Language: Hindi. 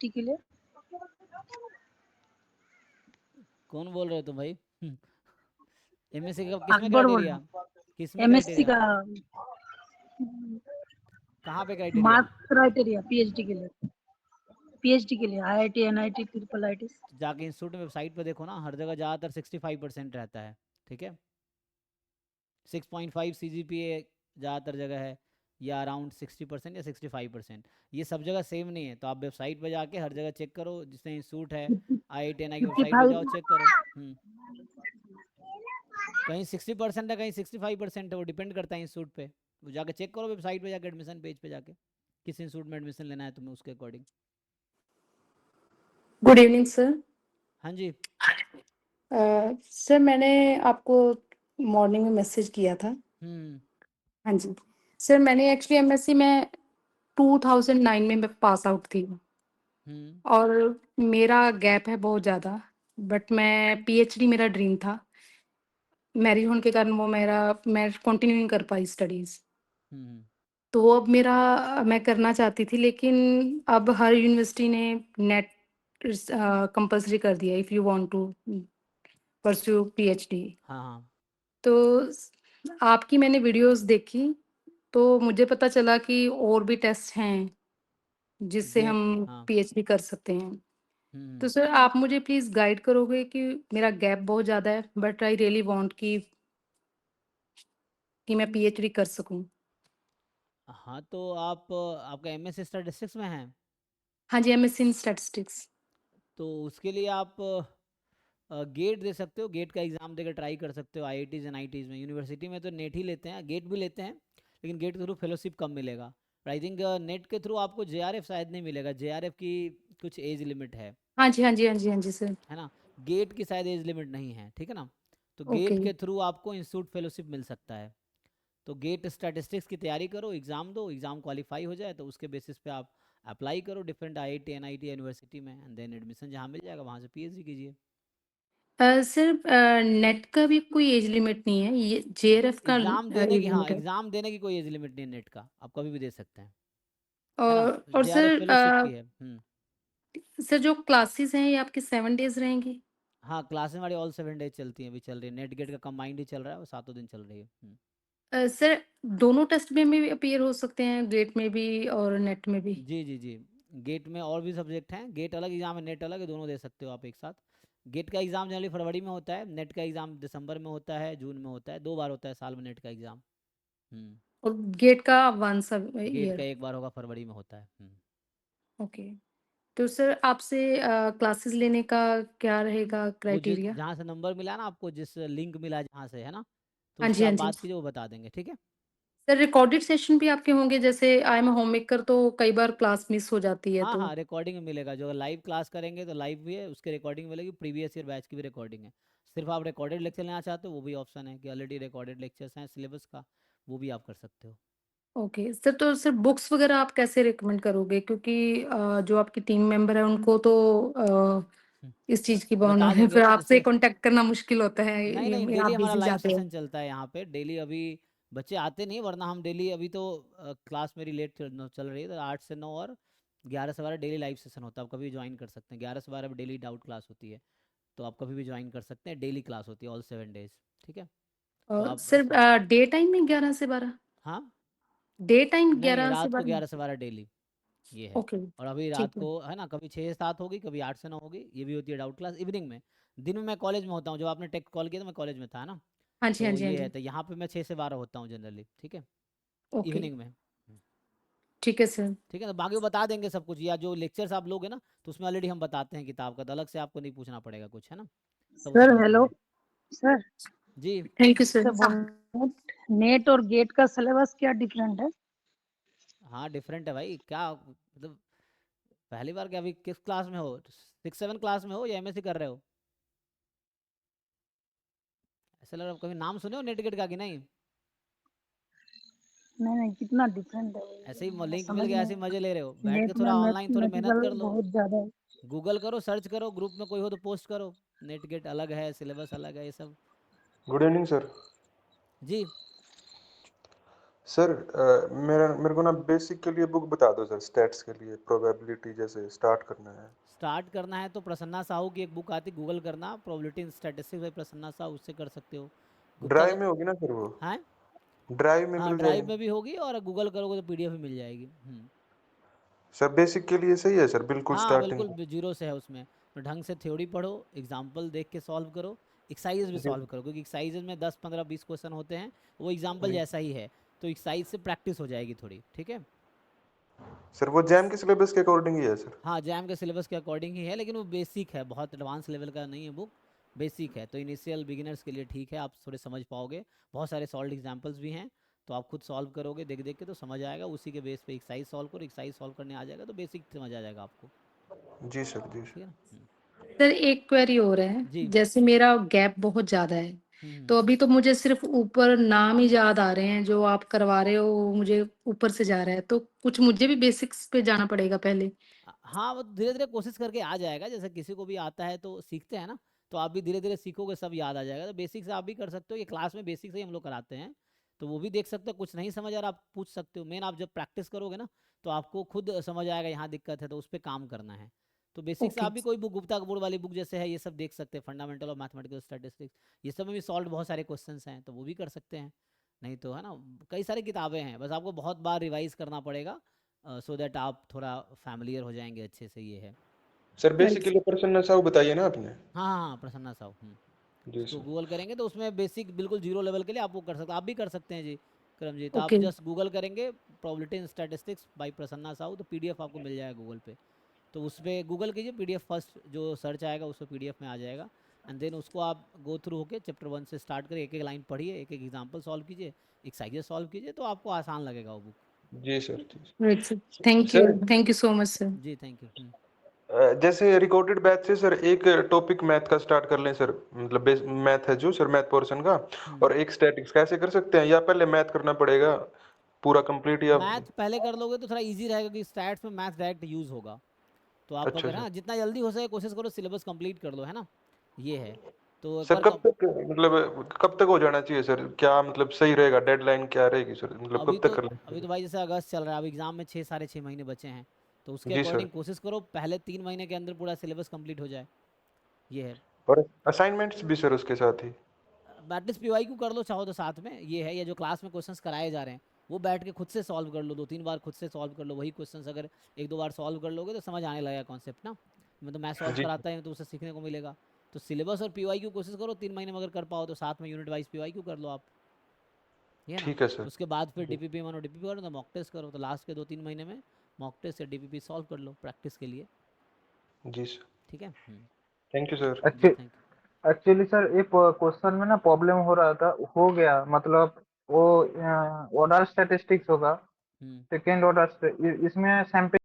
पीएचडी के लिए। कौन बोल रहे हो तुम भाई? एमएससी का किस में अकबर बोल क्राइटेरिया? रहा किस हूँ, में एमएससी क्राइटेरिया? का कहाँ पे क्राइटेरिया? मार्क्स क्राइटेरिया पीएचडी के लिए। पीएचडी के लिए आईआईटी, एनआईटी, ट्रिपल आईटी। जाके इंस्टीट्यूट में वेबसाइट पे देखो ना, हर जगह ज़्यादातर 65% रहता है। ठीक है, 6.5 CGPA ज़्यादातर जगह है, या अराउंड 60% या 65%। ये सब जगह सेम नहीं है, तो आप वेबसाइट पे जाके हर जगह चेक करो, जिसने इंस्टीट्यूट है IIT की फिफ्टी वेबसाइट पे जाओ, फाइव चेक करो। कहीं 60% है, कहीं 65% है, वो डिपेंड करता है इंस्टीट्यूट पे। वो जाके चेक करो वेबसाइट पे जाके, एडमिशन पेज पे जाके, किस इंस्टीट्यूट में एडमिशन लेना है तुम्हें, उसके अकॉर्डिंग। Good evening sir. हाँ जी। सर मैंने आपको मॉर्निंग में मैसेज किया था। हम्म हाँ जी सर, मैंने एक्चुअली एमएससी में 2009 में मैं पास आउट थी, हम्म और मेरा गैप है बहुत ज़्यादा। बट मैं पीएचडी मेरा ड्रीम था, मैरिज होने के कारण वो मैं कंटिन्यू नहीं कर पाई स्टडीज़। हम्म तो अब मेरा मैं करना चाहती थी, लेकिन अब हर यूनिवर्सिटी ने नेट कंपलसरी कर दिया if you want to pursue PhD. हाँ हाँ। तो आपकी मैंने वीडियोस देखी, तो मुझे पता चला कि और भी टेस्ट हैं जिससे गेट, हम हाँ। पीएचडी कर सकते हैं। तो हम्म सर आप मुझे प्लीज़ गाइड करोगे कि मेरा गैप बहुत ज़्यादा है, बट आई रियली वांट कि मैं पीएचडी कर सकूं। हाँ, तो आप आपका MSc स्टैटिस्टिक्स में है, हाँ जी, एमएससी इन स्टैटिस्टिक्स। तो उसके लिए आप गेट दे सकते हो, गेट का एग्ज़ाम देकर ट्राई कर सकते हो। IITs NITs में, यूनिवर्सिटी में तो नेट ही लेते हैं, गेट भी लेते हैं, लेकिन गेट के थ्रू फेलोशिप कम मिलेगा। आई थिंक नेट के थ्रू आपको JRF शायद नहीं मिलेगा, JRF की कुछ एज लिमिट हाँ जी, हाँ जी, हाँ जी, हाँ जी सर। है ना। गेट की शायद एज लिमिट नहीं है, ठीक है ना। तो ओके। गेट के थ्रू आपको इंस्टीट्यूट फेलोशिप मिल सकता है। तो गेट स्टैटिस्टिक्स की तैयारी करो, एग्ज़ाम दो, एग्ज़ाम क्वालिफाई हो जाए तो उसके बेसिस पे आप अप्लाई करो डिफरेंट IIT NIT यूनिवर्सिटी में, एंड देन एडमिशन जहाँ मिल जाएगा वहाँ से PhD कीजिए। सर नेट का भी कोई एज लिमिट नहीं है, ये जेआरएफ का एग्ज़ाम देने एज की, हाँ, लिमिट है। एग्ज़ाम देने की कोई एज लिमिट नहीं है नेट का, आप कभी भी दे सकते हैं, है ना। और JRF सर फेलोशिप की है। सर जो क्लासेस हैं ये आपकी 7 डेज रहेंगी? हाँ, क्लासेस हमारी ऑल 7 डेज चलती हैं, अभी चल रही है, नेट गेट का कंबाइंड ही चल रहा है, वो 7 दिन चल रही है। सर दोनों टेस्ट में भी अपीयर हो सकते हैं, गेट में भी और नेट में भी? जी जी जी। गेट में और भी सब्जेक्ट हैं, गेट अलग एग्जाम है, नेट अलग है, दोनों दे सकते हो आप एक साथ। गेट का एग्ज़ाम जनरली फरवरी में होता है, नेट का एग्ज़ाम दिसंबर में होता है, जून में होता है, 2 बार होता है साल में नेट का एग्ज़ाम। और गेट का वंस गेट का ईयर? एक बार होगा, फरवरी में होता है। ओके। तो सर आपसे क्लासेस लेने का क्या रहेगा वो जिस क्राइटेरिया? जहाँ से नंबर मिला ना आपको, जिस लिंक मिला जहाँ से, है ना, तो हाँ उससे जी, आप हाँ जी। बात कीजिए, वो बता देंगे, ठीक है। सर रिकॉर्डेड सेशन भी आपके होंगे? जैसे आई एम होम मेकर, तो कई बार क्लास मिस हो जाती है हाँ तो। हाँ, रिकॉर्डिंग मिलेगा, जो लाइव क्लास करेंगे तो लाइव भी है, उसकी रिकॉर्डिंग मिलेगी, प्रीवियस ईयर बैच की भी रिकॉर्डिंग है। सिर्फ आप रिकॉर्डेड लेक्चर लेना चाहते हो, वो भी ऑप्शन है कि ऑलरेडी रिकॉर्डेड लेक्चर्स हैं सिलेबस का, वो भी आप कर सकते हो। ओके सर, तो सर बुक्स वगैरह आप कैसे रिकमेंड करोगे, क्योंकि जो आपकी टीम मेंबर है उनको तो हम्म, इस चीज़ की बता देंगे फिर वो, आपसे जैसे कांटेक्ट करना मुश्किल होता है, नहीं नहीं, आप डेली हमारा बिजी लाइव जाते हो। सेशन चलता है यहाँ पे डेली। अभी बच्चे आते नहीं, वरना हम डेली, अभी तो क्लास मेरी लेट चल रही है, तो 8 से 9 और 11 से 12 डेली लाइव सेशन होता है, आप कभी भी ज्वाइन कर सकते हैं। 11 से 12 डेली डाउट क्लास होती है, तो आप कभी भी ज्वाइन कर सकते हैं, डेली क्लास होती है ऑल 7 डेज, ठीक है। तो और आप सर डे टाइम में 11 से 12? हाँ, डे टाइम नहीं, ग्यारह से रात को बारह 11 से 12 डेली, ये है। ओके, और अभी रात ठीक है। को है ना, कभी 6 से 7 होगी, कभी 8 से 9 होगी, ये भी होती है डाउट क्लास इवनिंग में। दिन में मैं कॉलेज में होता हूँ, जब आपने टेक्स्ट कॉल किया तो मैं कॉलेज में था ना। हाँ जी, हाँ तो जी, हाँ ये है, जी। तो यहाँ पे मैं 6 से 12 होता हूँ जनरली, ठीक है, ओके, इवनिंग में। ठीक है सर। ठीक है, तो बाकी वो बता देंगे सब कुछ, या जो लेक्चर्स आप लोगे ना, तो उसमें ऑलरेडी हम बताते हैं किताब का, तो अलग से आपको नहीं पूछना पड़ेगा कुछ, है ना, सब उसमें सर लिखा हेलो है। सर। जी। Thank you sir. सर बोल नेट और गेट का सिलेबस क्या डिफरेंट है? हाँ, डिफरेंट है भाई, क्या मतलब, पहली बार क्या, अभी किस क्लास में हो, 6 7 क्लास में हो या MSc कर रहे हो? ऐसा लग रहा है कभी नाम सुने हो नेट गेट का कि नहीं। नहीं नहीं, कितना डिफरेंट है ऐसे ही मेरा लिंक मिल समझ गया, में। ऐसे ही मजे ले रहे हो, बैठ के नेट में थोड़ा ऑनलाइन थोड़ा मेहनत मैथमेटिकल कर लो। बहुत ज्यादा है। गूगल करो, सर्च करो, ग्रुप में कोई हो तो पोस्ट करो, नेट गेट अलग है, सिलेबस अलग है, ये सब। Good evening sir. जी। सर मेरे को ना बेसिक के लिए बुक बता दो सर, स्टैट्स के लिए प्रोबेबिलिटी जैसे स्टार्ट करना है। स्टार्ट करना है तो प्रसन्ना साहू की एक बुक आती, गूगल करना probability in statistics by Prasanna Sahu, उससे कर सकते हो। गुप्ता ड्राइव में होगी ना सर वो? हाँ ड्राइव में हाँ, मिल ड्राइव जाएगी? में भी होगी और गूगल करोगे तो पीडीएफ भी मिल जाएगी। सर बेसिक के लिए सही है सर, बिल्कुल हाँ स्टार्टिंग। बिल्कुल, जीरो से है उसमें। तो ढंग से थ्योरी पढ़ो, एग्जाम्पल देख के सॉल्व करो, एक्सरसाइज भी जी सॉल्व करो, क्योंकि एक्सरसाइज में 10 15 20 क्वेश्चन होते हैं, वो एग्जाम्पल जी जैसा ही है, तो एक्सरसाइज से प्रैक्टिस हो जाएगी थोड़ी, ठीक है। सर, वो जैम के सिलेबस के अकॉर्डिंग ही है सर? हाँ जैम के सिलेबस के अकॉर्डिंग ही है, लेकिन वो बेसिक है, बहुत एडवांस लेवल का नहीं है बुक, बेसिक है, तो इनिशियल बिगिनर्स के लिए ठीक है, आप थोड़े समझ पाओगे। बहुत सारे सॉल्व एग्जाम्पल्स भी हैं, तो आप खुद सॉल्व करोगे देख देख के तो समझ आएगा, उसी के बेस पे एक्सरसाइज सॉल्व करो, एक्सरसाइज सॉल्व करने आ जाएगा तो बेसिक समझ आ जाएगा आपको, जी सर, जी ठीक सर। है ना। सर एक क्वेरी और है, जी। जैसे मेरा गैप बहुत ज्यादा है, हम्म। तो अभी तो मुझे सिर्फ ऊपर नाम ही याद आ रहे हैं, जो आप करवा रहे हो वो मुझे ऊपर से जा रहा है, तो कुछ मुझे भी बेसिक्स पे जाना पड़ेगा पहले। हाँ वो धीरे धीरे कोशिश करके आ जाएगा, जैसे किसी को भी आता है तो सीखते हैं ना, तो आप भी धीरे धीरे सीखोगे, सब याद आ जाएगा। तो बेसिक से आप भी कर सकते हो, ये क्लास में बेसिक से ही हम लोग कराते हैं, तो वो भी देख सकते हो, कुछ नहीं समझ आ रहा आप पूछ सकते हो। मेन आप जब प्रैक्टिस करोगे ना तो आपको खुद समझ आएगा यहाँ दिक्कत है, तो उस पर काम करना है। तो बेसिक से ओके। आप भी कोई बुक, गुप्ता कपूर वाली बुक जैसे है, ये सब देख सकते हैं, फंडामेंटल ऑफ मैथमेटिकल स्टैटिस्टिक्स, ये सब में भी सॉल्व बहुत सारे क्वेश्चन हैं, तो वो भी कर सकते हैं। नहीं तो है ना, कई सारी किताबें हैं, बस आपको बहुत बार रिवाइज करना पड़ेगा, सो दैट आप थोड़ा फैमिलियर हो जाएंगे अच्छे से, ये है। Sir basic right. के लिए प्रसन्न साहू बताइए ना आपने? हाँ हाँ हाँ, प्रसन्ना साहू। जी उसको सर। गूगल करेंगे तो उसमें बेसिक बिल्कुल जीरो लेवल के लिए आप वो कर सकते हैं, आप भी कर सकते हैं जी करम जी। तो आप ओके। जस्ट गूगल करेंगे probability in statistics by Prasanna Sahu, तो पीडीएफ आपको मिल जाएगा गूगल पे, तो उस पर गूगल कीजिए, पीडीएफ फर्स्ट जो सर्च आएगा उस पर पीडीएफ में आ जाएगा, एंड देन उसको आप गो थ्रू होके चैप्टर 1 से स्टार्ट करिए, एक एक लाइन पढ़िए, एक एक एग्जाम्पल सॉल्व कीजिए, एक्सरसाइजेस सॉल्व कीजिए, तो आपको आसान लगेगा वो बुक। जी सर, जी right sir, sir. Thank you so much sir. जी थैंक यू। जैसे रिकॉर्डेड बैच से सर एक टॉपिक मैथ का स्टार्ट कर लें सर, मतलब मैथ है जो सर, मैथ पोर्शन का, और एक स्टैटिक्स, कैसे कर सकते हैं? या पहले मैथ करना पड़ेगा पूरा कंप्लीट, या? मैथ पहले कर लोगे तो थोड़ा इजी रहेगा, क्योंकि स्टैट्स में मैथ डायरेक्ट यूज होगा, तो आप अच्छा अगर, सर। हाँ जितना जल्दी हो सके कोशिश करो सिलेबस कंप्लीट कर लो, है ना, ये है। तो एक सर बार कब तक, मतलब कब तक हो जाना चाहिए सर? क्या मतलब सही रहेगा, डेडलाइन क्या रहेगी सर, मतलब कब तक कर अभी लें? तो भाई जैसे अगस्त चल रहा है, अब एग्जाम में 6 साढ़े 6 महीने बचे हैं, तो उसके जी सर। अकॉर्डिंग कोशिश करो पहले 3 महीने के अंदर पूरा सिलेबस कंप्लीट हो जाए, ये है। और असाइनमेंट्स भी सर उसके साथ ही? एटलीस्ट पीवाई क्यू कर लो चाहो तो साथ में, ये है, या जो क्लास में क्वेश्चंस कराए जा रहे हैं वो बैठ के खुद से सॉल्व कर लो, 2 3 बार खुद से सॉल्व कर लो वही क्वेश्चंस, अगर 1 2 बार सॉल्व कर लोगे तो समझ आने लगेगा कॉन्सेप्ट ना, मतलब मैं सॉल्व जी कराता है तो उसे सीखने को मिलेगा। तो सिलेबस और पीवाई क्यू कोशिश करो 3 महीने में, अगर कर पाओ तो साथ में यूनिट वाइज पीवाई क्यू कर लो आप, ये है ना। ठीक है सर। उसके बाद फिर जी डीपीपी मानो डीपीपी करो, तो मॉक टेस्ट करो, तो लास्ट के 2 3 महीने में मॉक टेस्ट या डीपीपी सॉल्व कर लो प्रैक्टिस के लिए, जी सर, ठीक है। Thank you sir. जी थैंक एक्चुअली सर एक क्वेश्चन में ना प्रॉब्लम हो रहा था, हो गया, मतलब वो ऑर्डर स्टैटिस्टिक्स होगा, यू। सेकेंड ऑर्डर इसमें सैंपल